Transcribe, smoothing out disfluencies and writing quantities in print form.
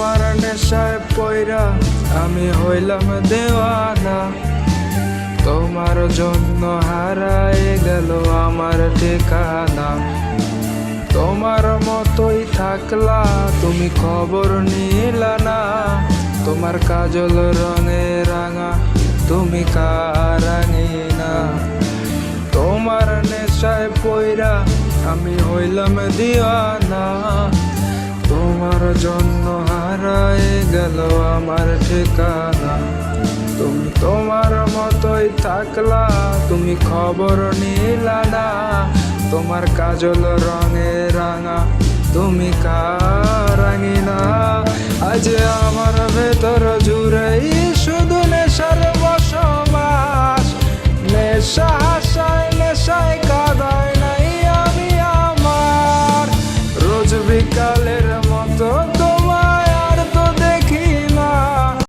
তোমার নেশায় পয়রা আমি হইলাম দেওয়ানা। তোমার জন্য হারায় গেল আমার ঠিকানা। তোমার মতোই থাকলা তুমি খবর নিলা না। তোমার কাজল রঙে রাঙা তুমি কারাঙিনা। তোমার নেশায় পয়রা আমি হইলাম দিওয়ানা। তোমার জন্য হারায় গেল আমার ঠিকানা। তুমি তোমার মতোই থাকলা তুমি খবর নিলা না। তোমার কাজল রঙে রাঙা তুমি কারাঙিনা। আজ আমার ভেতর জুড়েই শুধু নেশার বসবাস। নেশা হাসায় নেশায় কাঁদায় নাই আমি আমার। রোজ বিকালে